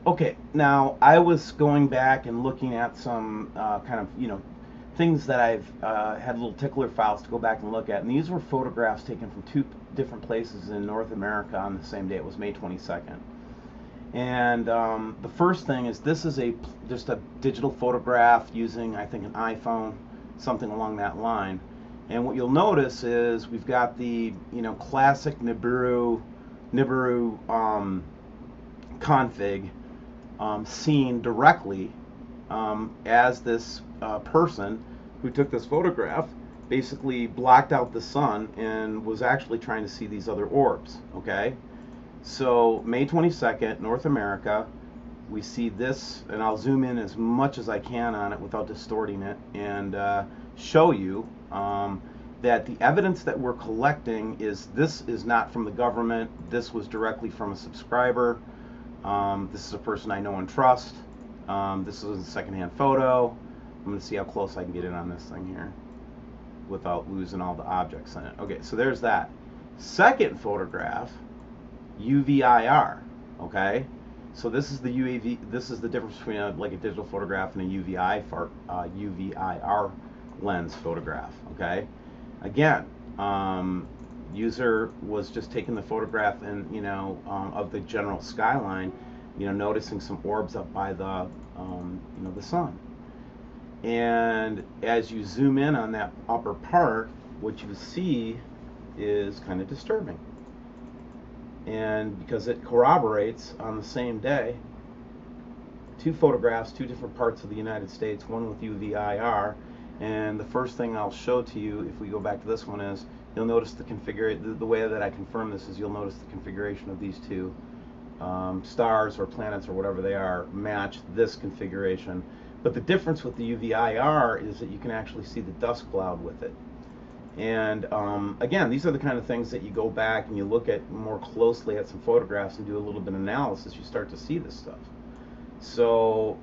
Okay, now I was going back and looking at some kind of, things that I've had little tickler files to go back and look at, and these were photographs taken from two different places in North America on the same day. It was May 22nd. And the first thing is this is just a digital photograph using, I think, an iPhone, something along that line. And what you'll notice is we've got the classic Nibiru config seen directly as this person who took this photograph basically blocked out the sun and was actually trying to see these other orbs. Okay, so May 22nd, North America, we see this, and I'll zoom in as much as I can on it without distorting it, and show you that the evidence that we're collecting this is not from the government. This was directly from a subscriber. This is a person I know and trust. This is a secondhand photo. I'm going to see how close I can get in on this thing here without losing all the objects in it. Okay, so there's that. Second photograph, UVIR. Okay, so this is the UAV. This is the difference between like a digital photograph and a UVIR lens photograph. Okay, again, user was just taking the photograph and of the general skyline, noticing some orbs up by the the sun. And as you zoom in on that upper part, what you see is kind of disturbing. And because it corroborates on the same day two photographs, two different parts of the United States, one with UVIR. And the first thing I'll show to you, if we go back to this one, is you'll notice the way that I confirm this is you'll notice the configuration of these two stars or planets or whatever they are match this configuration. But the difference with the UVIR is that you can actually see the dust cloud with it. And again, these are the kind of things that you go back and you look at more closely at some photographs and do a little bit of analysis, you start to see this stuff. So,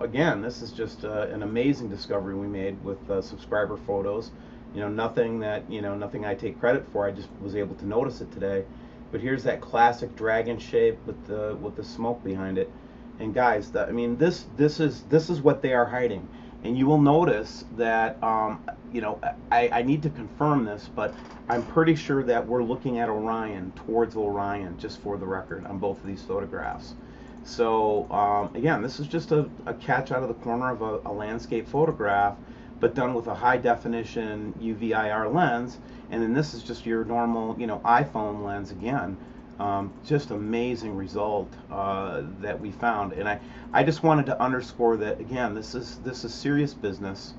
again, this is just an amazing discovery we made with subscriber photos. Nothing I take credit for. I just was able to notice it today. But here's that classic dragon shape with the smoke behind it. And guys, this is what they are hiding. And you will notice that I need to confirm this, but I'm pretty sure that we're looking at Orion, towards Orion, just for the record, on both of these photographs. So again, this is just a catch out of the corner of a landscape photograph, but done with a high definition UVIR lens. And then this is just your normal iPhone lens again. Just amazing result that we found. And I just wanted to underscore that again, this is serious business.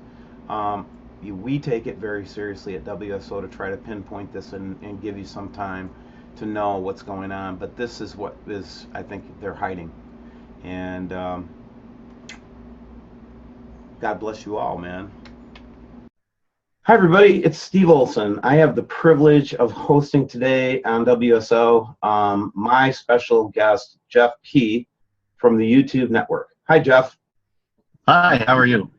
We take it very seriously at WSO to try to pinpoint this and give you some time to know what's going on. But this is what I think they're hiding. And God bless you all, man. Hi everybody, it's Steve Olson. I have the privilege of hosting today on WSO my special guest, Jeff P. from the YouTube network. Hi, Jeff. Hi, how are you?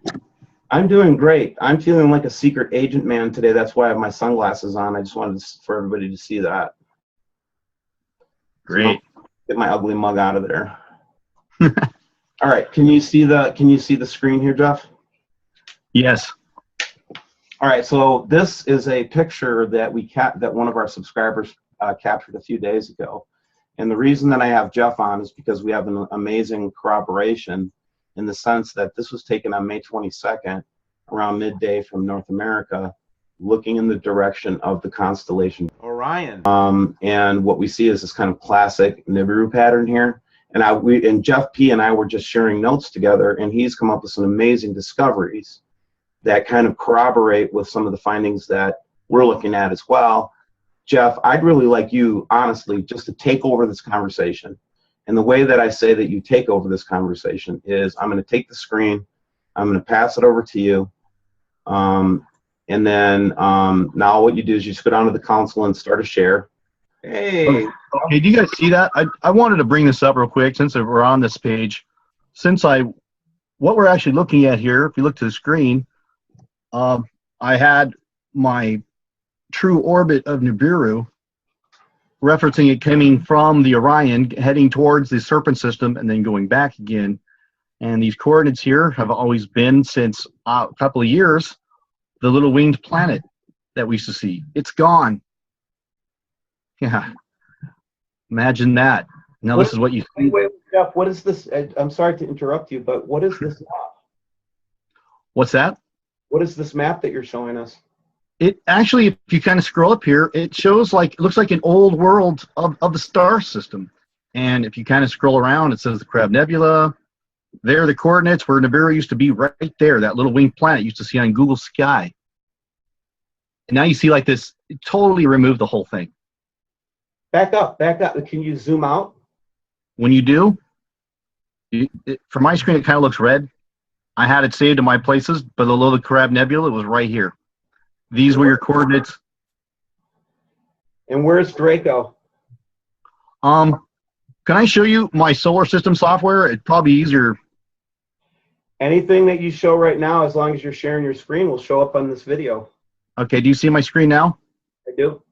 I'm doing great. I'm feeling like a secret agent man today. That's why I have my sunglasses on. I just wanted for everybody to see that. Great. So get my ugly mug out of there. All right, can you see the screen here, Jeff? Yes. All right, so this is a picture that that one of our subscribers captured a few days ago. And the reason that I have Jeff on is because we have an amazing corroboration in the sense that this was taken on May 22nd around midday from North America, looking in the direction of the constellation Orion. And what we see is this kind of classic Nibiru pattern here. And Jeff P. and I were just sharing notes together, and he's come up with some amazing discoveries that kind of corroborate with some of the findings that we're looking at as well. Jeff, I'd really like you, honestly, just to take over this conversation. And the way that I say that you take over this conversation is I'm going to take the screen, I'm going to pass it over to you, and then now what you do is you just go down to the console and start a share. Hey. Okay, do you guys see that? I wanted to bring this up real quick since we're on this page. What we're actually looking at here, if you look to the screen, I had my true orbit of Nibiru referencing it coming from the Orion, heading towards the Serpent system, and then going back again. And these coordinates here have always been, since a couple of years, the little winged planet that we used to see. It's gone. Yeah. Imagine that. Now this is what you see. Wait, Jeff, what is this? I'm sorry to interrupt you, but what is this map? What's that? What is this map that you're showing us? It actually, if you kind of scroll up here, it shows like, it looks like an old world of the star system. And if you kind of scroll around, it says the Crab Nebula. There are the coordinates where Nibiru used to be, right there, that little winged planet you used to see on Google Sky. And now you see like this, it totally removed the whole thing. Back up, back up. Can you zoom out? When you do, for my screen, it kind of looks red. I had it saved in my places, but below the Crab Nebula, it was right here. These were your coordinates. And where's Draco? Can I show you my solar system software? It'd probably be easier. Anything that you show right now, as long as you're sharing your screen, will show up on this video. Okay, do you see my screen now? I do.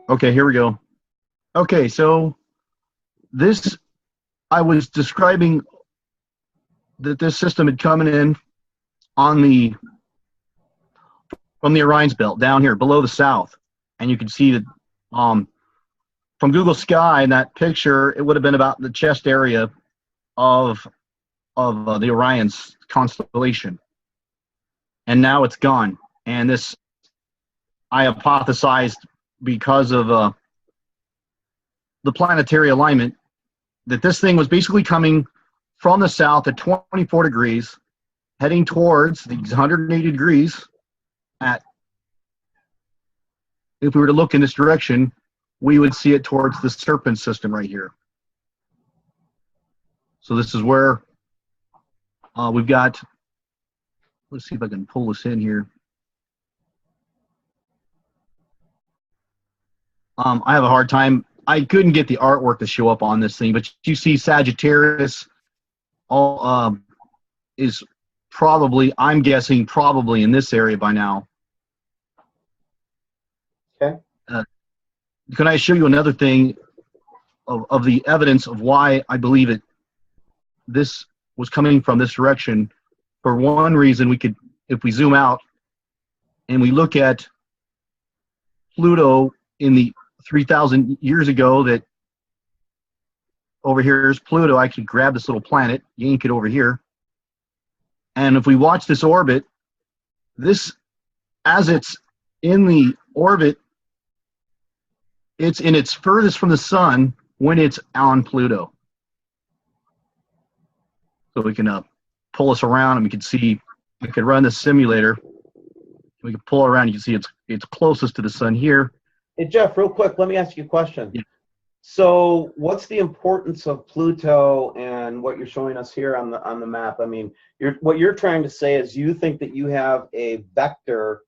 Okay, here we go. Okay, so this, I was describing that this system had come in on the, from the Orion's belt down here below the south. And you can see that from Google Sky in that picture, it would have been about the chest area of the Orion's constellation. And now it's gone. And this, I hypothesized, because of the planetary alignment, that this thing was basically coming from the south at 24 degrees, heading towards these 180 degrees at, if we were to look in this direction, we would see it towards the Serpent system right here. So this is where we've got, let's see if I can pull this in here. I have a hard time. I couldn't get the artwork to show up on this thing, but you see Sagittarius all is probably, I'm guessing, probably in this area by now. Okay. Can I show you another thing of the evidence of why I believe it? This was coming from this direction. For one reason, we could, if we zoom out and we look at Pluto in the 3,000 years ago, that over here is Pluto. I could grab this little planet, yank it over here. And if we watch this orbit, this, as it's in the orbit, it's in its furthest from the sun when it's on Pluto. So we can pull us around, and we can see, we could run the simulator. We can pull around, you can see it's closest to the sun here. Hey, Jeff, real quick, let me ask you a question. Yeah. So what's the importance of Pluto and what you're showing us here on the map? I mean, what you're trying to say is you think that you have a vector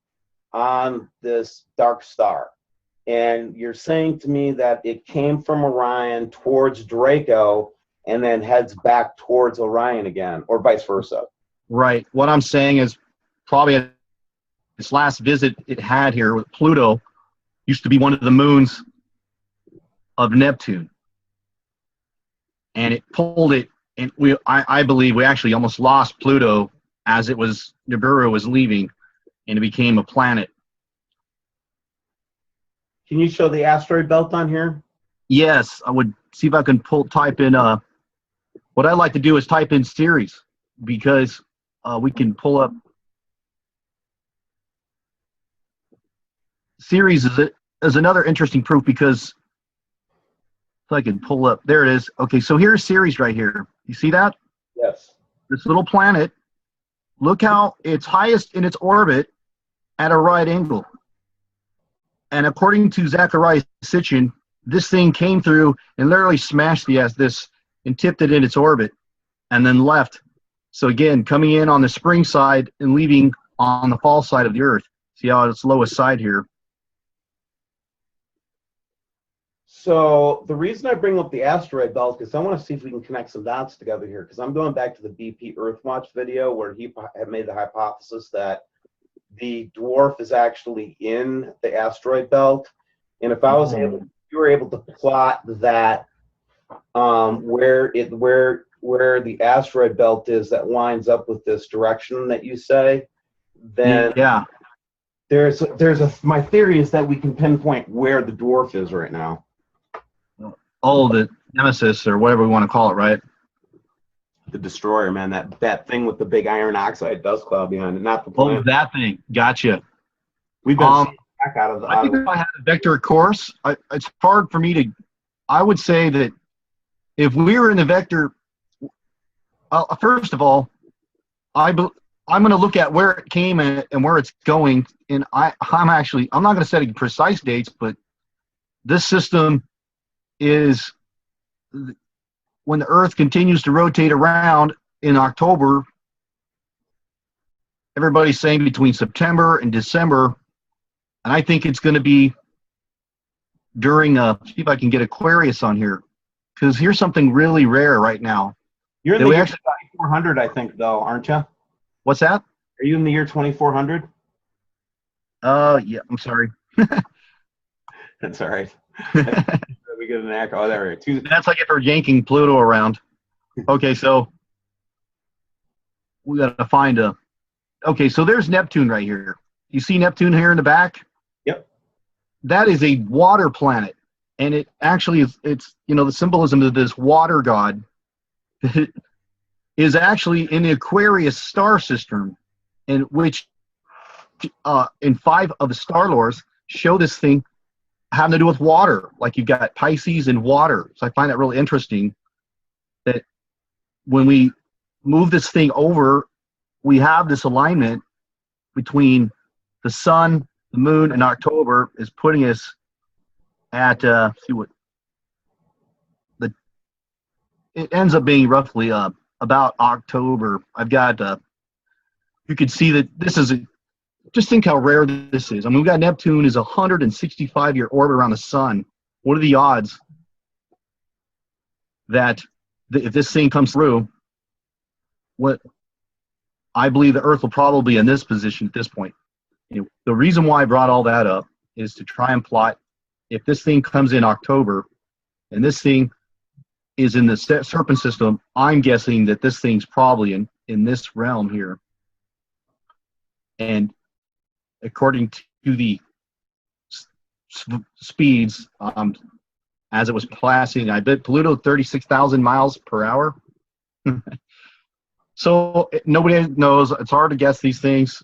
on this dark star. And you're saying to me that it came from Orion towards Draco and then heads back towards Orion again, or vice versa. Right. What I'm saying is probably at its last visit it had here with Pluto, used to be one of the moons of Neptune. And it pulled it, and I believe we actually almost lost Pluto as it was, Nibiru was leaving, and it became a planet. Can you show the asteroid belt on here? Yes, I would see if I can type in, what I like to do is type in series, because we can pull up. Series is another interesting proof, because if I can pull up, there it is. Okay, so here's Ceres right here. You see that? Yes. This little planet, look how it's highest in its orbit at a right angle. And according to Zacharias Sitchin, this thing came through and literally smashed this and tipped it in its orbit and then left. So again, coming in on the spring side and leaving on the fall side of the Earth. See how it's lowest side here. So the reason I bring up the asteroid belt is I want to see if we can connect some dots together here, because I'm going back to the BP Earthwatch video where he had made the hypothesis that the dwarf is actually in the asteroid belt. And if I was able, if you were were able to plot that where the asteroid belt is that lines up with this direction that you say, then yeah. my theory is that we can pinpoint where the dwarf is right now. Oh, the nemesis or whatever we want to call it, right? The destroyer, man, that thing with the big iron oxide dust cloud behind it, not the Oh, planet. that thing. Gotcha. We've been seeing back out of the. I think if I had a vector course, it's hard for me to. I would say that if we were in the vector, first of all, I'm going to look at where it came and where it's going, and I'm not going to set precise dates, but this system is when the Earth continues to rotate around in October. Everybody's saying between September and December, and I think it's going to be during. See if I can get Aquarius on here, because here's something really rare right now. You're in the year 2400, I think, though, aren't you? What's that? Are you in the year 2400? Yeah, I'm sorry. That's all right. We get an echo. Oh, there we go. That's like if we're yanking Pluto around. Okay, so we got to find a. Okay, so there's Neptune right here. You see Neptune here in the back? Yep. That is a water planet, and it actually is. It's the symbolism of this water god is actually in the Aquarius star system, in which in 5 of the star lores show this thing having to do with water. Like you've got Pisces and water. So I find that really interesting that when we move this thing over, we have this alignment between the sun, the moon, and October is putting us at it ends up being roughly about October. I've got you could see that this is just think how rare this is. I mean, we've got Neptune is a 165-year orbit around the sun. What are the odds that if this thing comes through, what I believe the Earth will probably be in this position at this point. The reason why I brought all that up is to try and plot if this thing comes in October and this thing is in the Serpent system, I'm guessing that this thing's probably in this realm here. And according to the speeds, as it was passing, I bet Pluto 36,000 miles per hour. So nobody knows. It's hard to guess these things,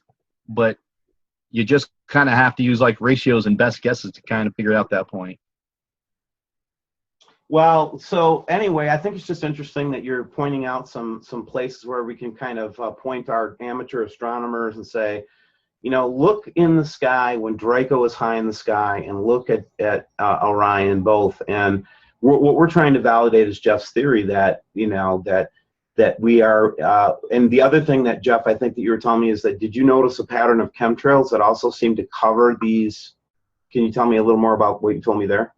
but you just kind of have to use like ratios and best guesses to kind of figure out that point. Well, so anyway, I think it's just interesting that you're pointing out some places where we can kind of point our amateur astronomers and say, look in the sky when Draco is high in the sky, and look at Orion both. And what we're trying to validate is Jeff's theory that that we are. And the other thing that Jeff, I think that you were telling me is that did you notice a pattern of chemtrails that also seem to cover these? Can you tell me a little more about what you told me there?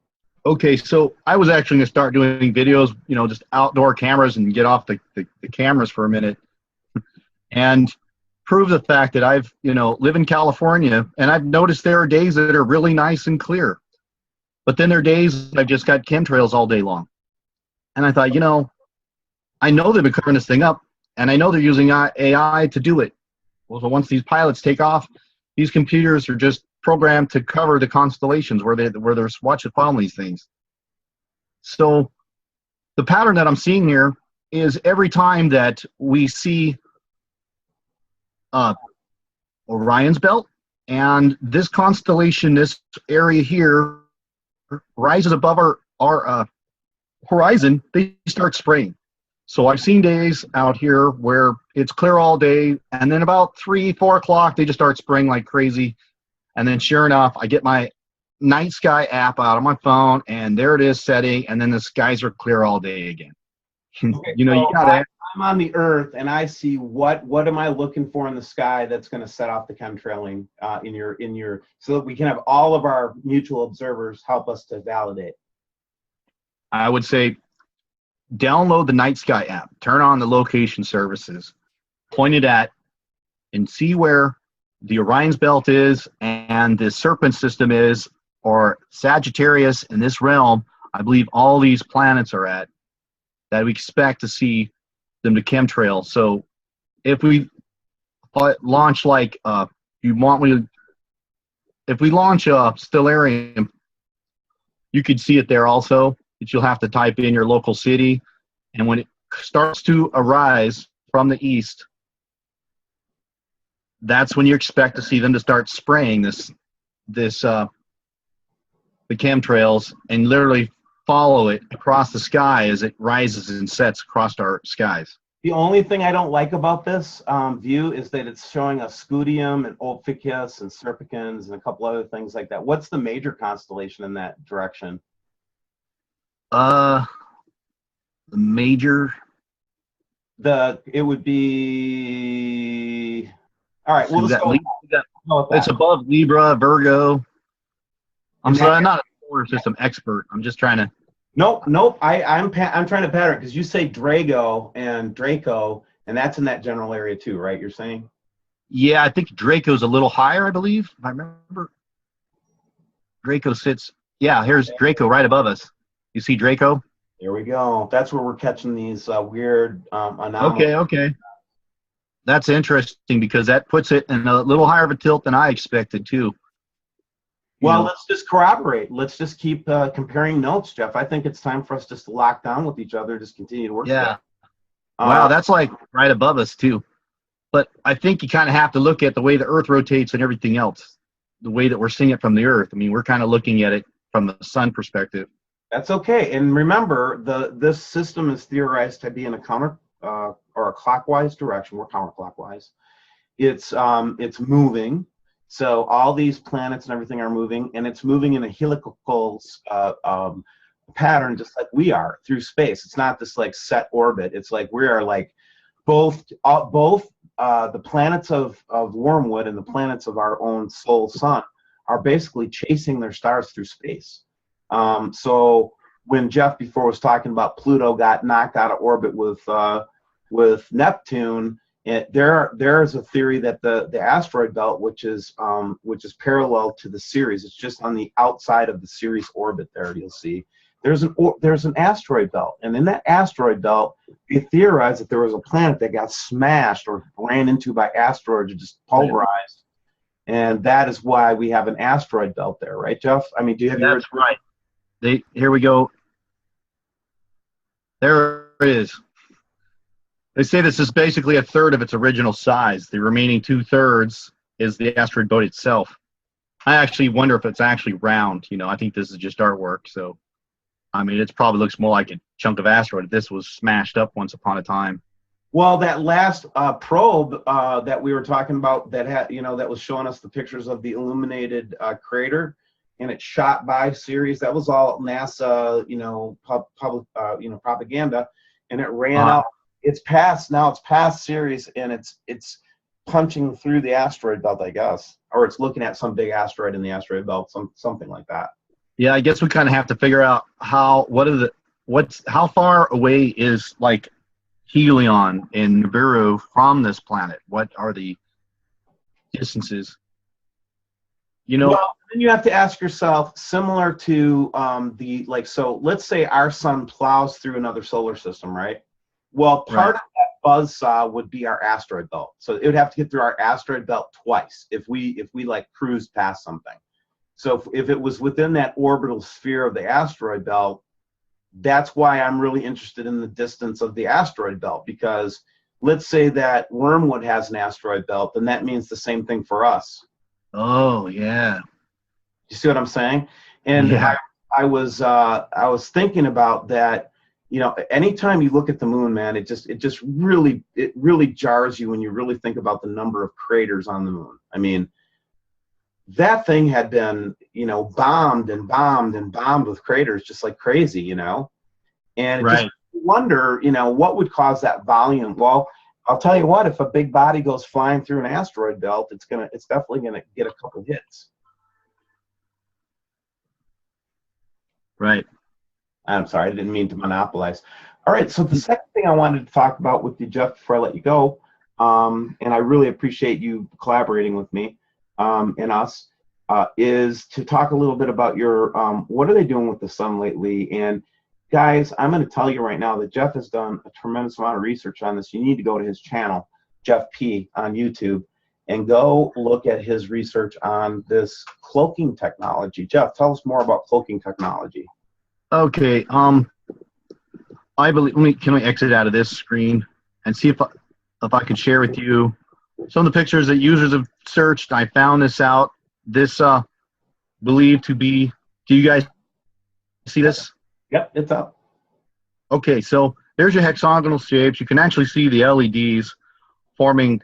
Okay, so I was actually going to start doing videos, just outdoor cameras and get off the cameras for a minute and prove the fact that I've, live in California, and I've noticed there are days that are really nice and clear. But then there are days I've just got chemtrails all day long. And I thought, I know they've been covering this thing up, and I know they're using AI to do it. Well, so once these pilots take off, these computers are just programmed to cover the constellations where they're watching following these things. So the pattern that I'm seeing here is every time that we see Orion's belt and this constellation, this area here rises above our horizon, they start spraying. So I've seen days out here where it's clear all day, and then about 3-4 o'clock they just start spraying like crazy. And then sure enough, I get my night sky app out on my phone, and there it is setting, and then the skies are clear all day again. Okay, you gotta. I'm on the Earth, and I see what am I looking for in the sky that's going to set off the chemtrailing in your so that we can have all of our mutual observers help us to validate. I would say download the night sky app, turn on the location services, point it at, and see where the Orion's belt is and the Serpent system is or Sagittarius in this realm, I believe all these planets are at, that we expect to see them to chemtrail. So if we launch like, if we launch a stellarium, you could see it there also, but you'll have to type in your local city. And when it starts to arise from the east, that's when you expect to see them to start spraying the chemtrails and literally follow it across the sky as it rises and sets across our skies. The only thing I don't like about this view is that it's showing us Scudium and Ophiuchus and Serpicans and a couple other things like that. What's the major constellation in that direction? The major. It would be. All right. Well, it's above Libra, Virgo. I'm sorry, I'm not a solar system expert. I'm just trying to. Nope. I'm trying to pattern because you say Draco, and that's in that general area too, right? You're saying? Yeah, I think Draco's a little higher, I believe. If I remember. Draco sits. Yeah, here's Draco right above us. You see Draco? There we go. That's where we're catching these weird anomalies. Okay. That's interesting because that puts it in a little higher of a tilt than I expected too. Well, let's just corroborate. Let's just keep comparing notes, Jeff. I think it's time for us just to lock down with each other, just continue to work together. Wow, that's like right above us too. But I think you kind of have to look at the way the Earth rotates and everything else, the way that we're seeing it from the Earth. I mean, we're kind of looking at it from the sun perspective. That's okay. And remember, this system is theorized to be in a counter or a clockwise direction. We're counterclockwise. It's moving. So all these planets and everything are moving, and it's moving in a helical pattern, just like we are through space. It's not this like set orbit. It's like we are like both the planets of Wormwood and the planets of our own soul sun are basically chasing their stars through space. So when Jeff before was talking about Pluto got knocked out of orbit with Neptune. There's a theory that the asteroid belt, which is parallel to the Ceres, it's just on the outside of the Ceres orbit. There you'll see there's an asteroid belt, and in that asteroid belt, they theorized that there was a planet that got smashed or ran into by asteroids or just pulverized, and that is why we have an asteroid belt there, right, Jeff? I mean, do you have? That's right. Here we go. There it is. They say this is basically a third of its original size. The remaining 2/3 is the asteroid belt itself. I actually wonder if it's actually round. I think this is just artwork. So, I mean, it probably looks more like a chunk of asteroid. This was smashed up once upon a time. Well, that last probe that we were talking about that had, that was showing us the pictures of the illuminated crater, and it shot by Ceres. That was all NASA, public, propaganda, and it ran out. It's past Ceres, and it's punching through the asteroid belt, I guess, or it's looking at some big asteroid in the asteroid belt, something like that. Yeah, I guess we kind of have to figure out how far away is like Helion and Nibiru from this planet. What are the distances? Well, then you have to ask yourself, similar to so let's say our sun plows through another solar system, right? Well, part of that buzzsaw would be our asteroid belt. So it would have to get through our asteroid belt twice if we like cruised past something. So if it was within that orbital sphere of the asteroid belt, that's why I'm really interested in the distance of the asteroid belt, because let's say that Wormwood has an asteroid belt, then that means the same thing for us. Oh, yeah. You see what I'm saying? And yeah. I was thinking about that. Anytime you look at the moon, man, it really jars you when you really think about the number of craters on the moon. I mean, that thing had been, bombed and bombed and bombed with craters just like crazy, and it just wonder, what would cause that volume? Well, I'll tell you what, if a big body goes flying through an asteroid belt, it's definitely gonna get a couple hits. Right. I'm sorry, I didn't mean to monopolize. All right, so the second thing I wanted to talk about with you, Jeff, before I let you go, and I really appreciate you collaborating with me and us, is to talk a little bit about your what are they doing with the sun lately. And guys, I'm going to tell you right now that Jeff has done a tremendous amount of research on this. You need to go to his channel, Jeff P, on YouTube, and go look at his research on this cloaking technology. Jeff, tell us more about cloaking technology. Okay. I believe. Can we exit out of this screen and see if I can share with you some of the pictures that users have searched. I found this out. This believed to be. Do you guys see this? Yep, it's up. Okay, so there's your hexagonal shapes. You can actually see the LEDs forming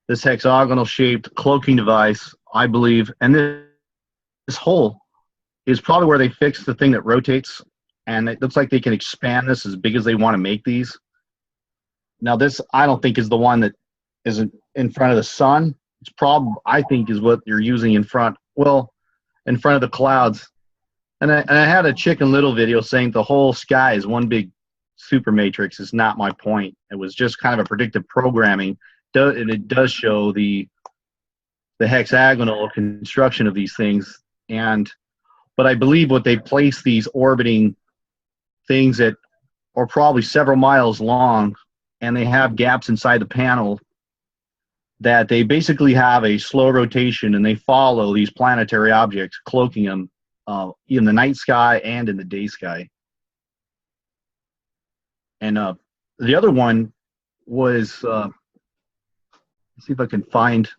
this hexagonal shaped cloaking device, I believe. And this hole is probably where they fixed the thing that rotates. And it looks like they can expand this as big as they want to make these. Now this, I don't think, is the one that is in front of the sun. It's probably, I think, is what you're using in front of the clouds. And I had a Chicken Little video saying the whole sky is one big super matrix. Is not my point. It was just kind of a predictive programming. And it does show the hexagonal construction of these things. But I believe what they place these orbiting things that are probably several miles long, and they have gaps inside the panel that they basically have a slow rotation, and they follow these planetary objects, cloaking them in the night sky and in the day sky. And the other one was, let's see if I can find.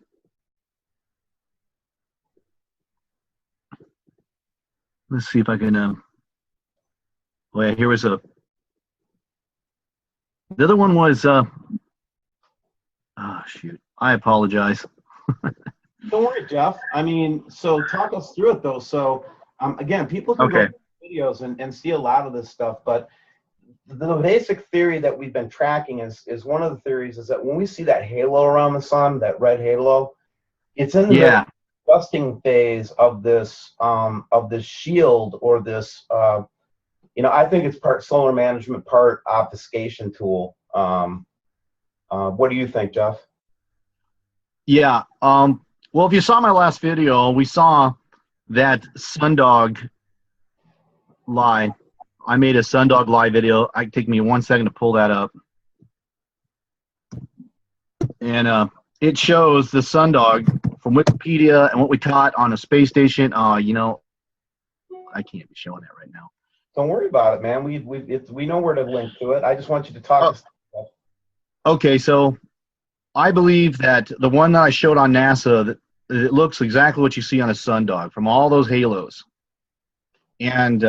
Let's see if I can. Well, yeah, here was the other one was. Oh shoot! I apologize. Don't worry, Jeff. I mean, so talk us through it though. So again, people can go to videos and see a lot of this stuff, but the basic theory that we've been tracking is one of the theories is that when we see that halo around the sun, that red halo, it's in the dusting phase of this shield, or this I think it's part solar management, part obfuscation tool. What do you think, Jeff? Yeah. Well, if you saw my last video, we saw that sundog lie. I made a sundog lie video. It take me 1 second to pull that up. And it shows the sundog from Wikipedia and what we caught on a space station. I can't be showing that right now. Don't worry about it, man. We know where to link to it. I just want you to talk. Okay, so I believe that the one that I showed on NASA, that it looks exactly what you see on a sundog from all those halos. And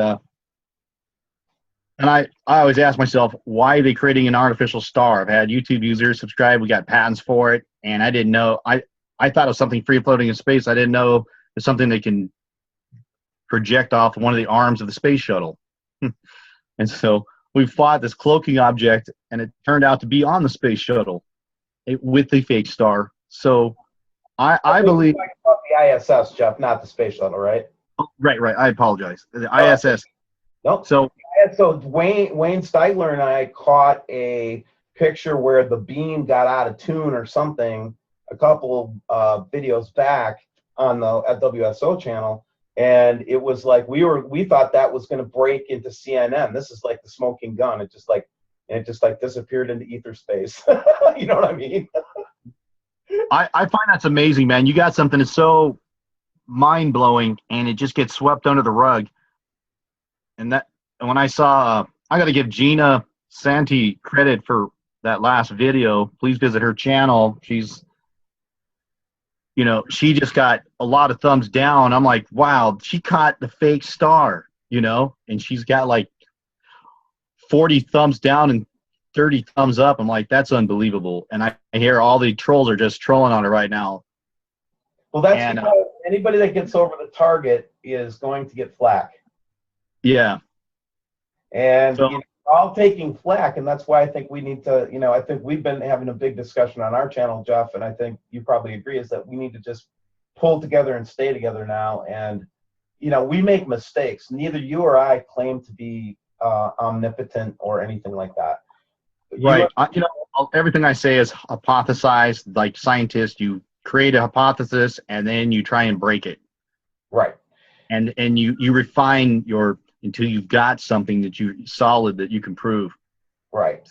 I always ask myself, why are they creating an artificial star? I've had YouTube users subscribe. We got patents for it, and I didn't know. I thought it was something free floating in space. I didn't know it's something they can project off one of the arms of the space shuttle. And so we fought this cloaking object, and it turned out to be on the space shuttle with the fake star. So I believe the ISS, Jeff, not the space shuttle, right? Right. I apologize. The ISS. Nope. So Wayne Steidler and I caught a picture where the beam got out of tune or something a couple videos back on the at WSO channel. And it was like we thought that was going to break into CNN. This is like the smoking gun. It just disappeared into ether space. You know what I mean? I find that's amazing, man. You got something that's so mind blowing, and it just gets swept under the rug. And when I saw, I got to give Gina Santi credit for that last video. Please visit her channel. She's. She just got a lot of thumbs down. I'm like, wow, she caught the fake star, and she's got like 40 thumbs down and 30 thumbs up. I'm like, that's unbelievable. And I hear all the trolls are just trolling on her right now. Well, that's because anybody that gets over the target is going to get flack. Yeah. And so, we're all taking flack, and that's why I think we need to, I think we've been having a big discussion on our channel, Jeff, and I think you probably agree, is that we need to just pull together and stay together now. And, we make mistakes. Neither you or I claim to be omnipotent or anything like that. Right. Everything I say is hypothesized. Like scientists, you create a hypothesis and then you try and break it. Right. And you refine until you've got something that solid that you can prove. Right.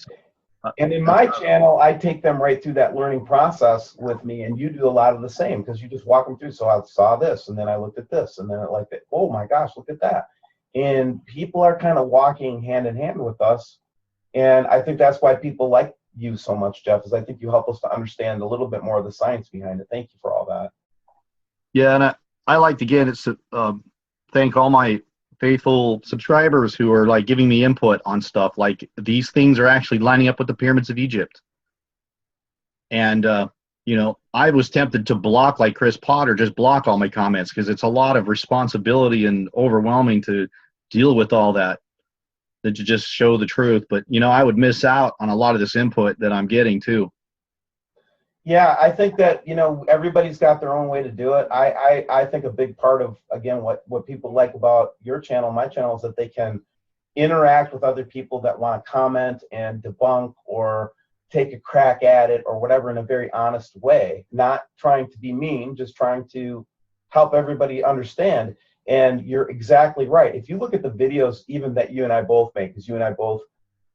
And in my channel, I take them right through that learning process with me, and you do a lot of the same because you just walk them through. So I saw this, and then I looked at this, and then I liked it. Oh my gosh, look at that. And people are kind of walking hand in hand with us. And I think that's why people like you so much, Jeff, is I think you help us to understand a little bit more of the science behind it. Thank you for all that. Yeah, and I like to again thank all my faithful subscribers who are like giving me input on stuff like these things are actually lining up with the pyramids of Egypt. And you know, I was tempted to block like Chris Potter, just block all my comments because it's a lot of responsibility and overwhelming to deal with all that than to just show the truth. But you know, I would miss out on a lot of this input that I'm getting too. Yeah, I think that, you know, everybody's got their own way to do it. I think a big part of, again, what people like about your channel, my channel, is that they can interact with other people that want to comment and debunk or take a crack at it or whatever in a very honest way, not trying to be mean, just trying to help everybody understand. And you're exactly right. If you look at the videos even that you and I both make, because you and I both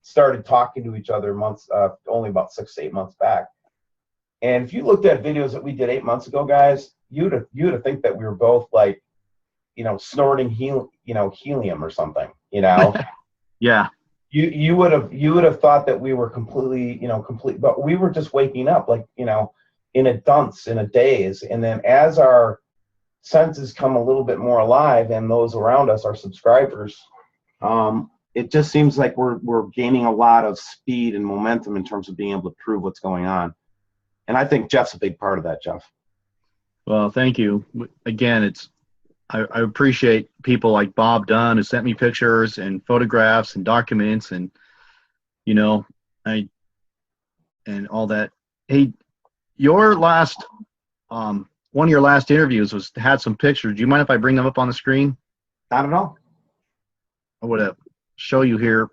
started talking to each other only about 6 to 8 months back. And if you looked at videos that we did 8 months ago, guys, you'd have think that we were both like, you know, snorting helium or something, you know. Yeah. You would have thought that we were completely, you know, but we were just waking up, like, you know, in a dunce, in a daze. And then as our senses come a little bit more alive, and those around us, our subscribers, it just seems like we're gaining a lot of speed and momentum in terms of being able to prove what's going on. And I think Jeff's a big part of that, Jeff. Well, thank you. Again, I appreciate people like Bob Dunn who sent me pictures and photographs and documents and, you know, and all that. Hey, your last, one of your last interviews had some pictures. Do you mind if I bring them up on the screen? I don't know. I would show you here.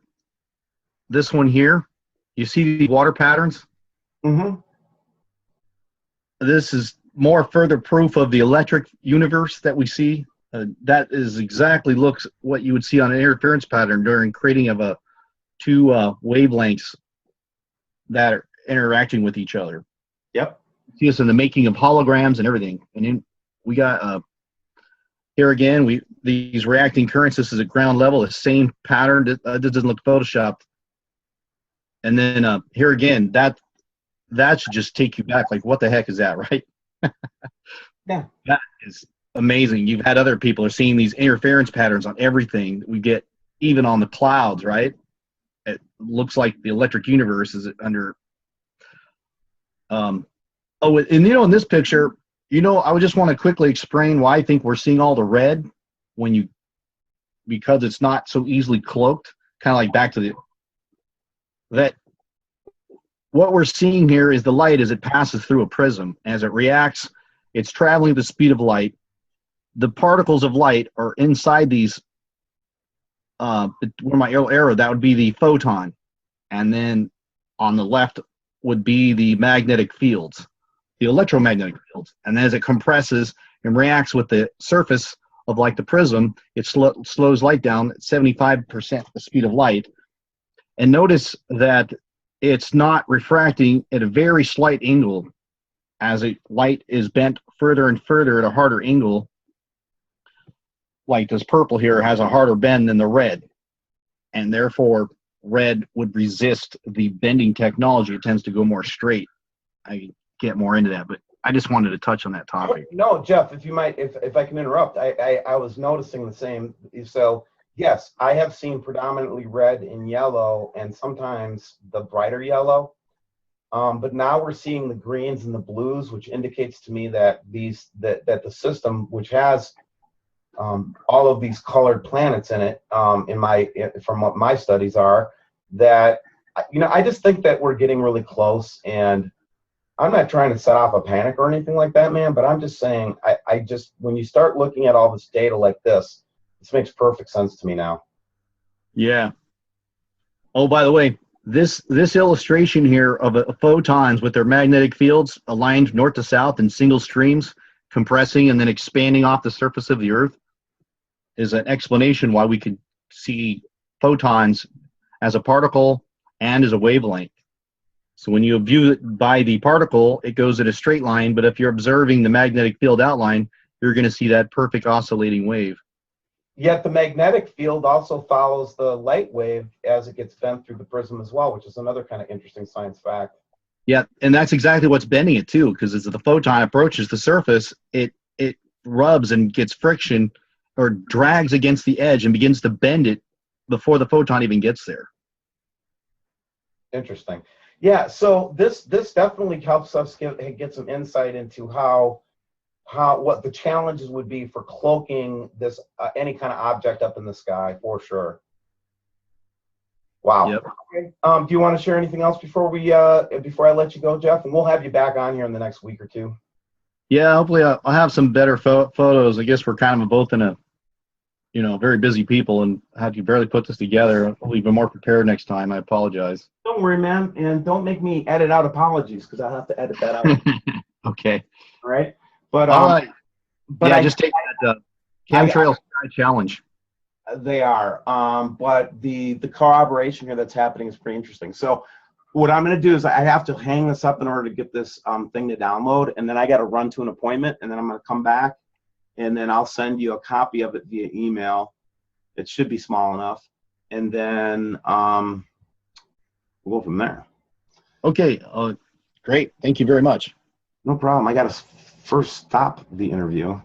This one here, you see the water patterns? mm-hmm. This is more further proof of the electric universe that we see. That is exactly looks what you would see on an interference pattern during creating of two wavelengths that are interacting with each other. Yep. See us in the making of holograms and everything. And then we got here again, these reacting currents. This is at ground level, the same pattern. This doesn't look photoshopped. And then here again, that should just take you back. Like, what the heck is that, right? Yeah. That is amazing. You've had other people are seeing these interference patterns on everything that we get, even on the clouds, right? It looks like the electric universe is under. Oh, and you know, in this picture, you know, I would just want to quickly explain why I think we're seeing all the red because it's not so easily cloaked. Kind of like back to that. What we're seeing here is the light as it passes through a prism. As it reacts, it's traveling at the speed of light. The particles of light are inside these, where my arrow, that would be the photon. And then on the left would be the magnetic fields, the electromagnetic fields. And as it compresses and reacts with the surface of like the prism, it slows light down at 75% the speed of light. And notice that it's not refracting at a very slight angle as light is bent further and further at a harder angle. Like this purple here has a harder bend than the red, and therefore red would resist the bending technology. It tends to go more straight. I get more into that, but I just wanted to touch on that topic. No, Jeff, if you might, if I can interrupt, I was noticing the same. So yes, I have seen predominantly red and yellow, and sometimes the brighter yellow. But now we're seeing the greens and the blues, which indicates to me that that the system, which has all of these colored planets in it, from what my studies are, that, you know, I just think that we're getting really close. And I'm not trying to set off a panic or anything like that, man. But I'm just saying, I just, when you start looking at all this data like this makes perfect sense to me now. Yeah. Oh, by the way, This illustration here of photons with their magnetic fields aligned north to south in single streams, compressing and then expanding off the surface of the Earth, is an explanation why we could see photons as a particle and as a wavelength. So when you view it by the particle, it goes in a straight line, but if you're observing the magnetic field outline, you're going to see that perfect oscillating wave. Yet the magnetic field also follows the light wave as it gets bent through the prism as well, which is another kind of interesting science fact. Yeah, and that's exactly what's bending it too, because as the photon approaches the surface, it rubs and gets friction or drags against the edge and begins to bend it before the photon even gets there. Interesting. Yeah, so this definitely helps us get some insight into what the challenges would be for cloaking this any kind of object up in the sky, for sure. Wow. Yep. Okay. Do you want to share anything else before I let you go, Jeff? And we'll have you back on here in the next week or two. Yeah, hopefully I'll have some better photos. I guess we're kind of both in a, very busy people and had to barely put this together. I'll be more prepared next time. I apologize. Don't worry, man, and don't make me edit out apologies because I'll have to edit that out. Okay. All right. But all right. But yeah, just take that chemtrail sky challenge. They are. But the corroboration here that's happening is pretty interesting. So what I'm going to do is I have to hang this up in order to get this thing to download, and then I got to run to an appointment, and then I'm going to come back, and then I'll send you a copy of it via email. It should be small enough, and then we'll go from there. Okay. Great. Thank you very much. No problem. I got to first stop the interview.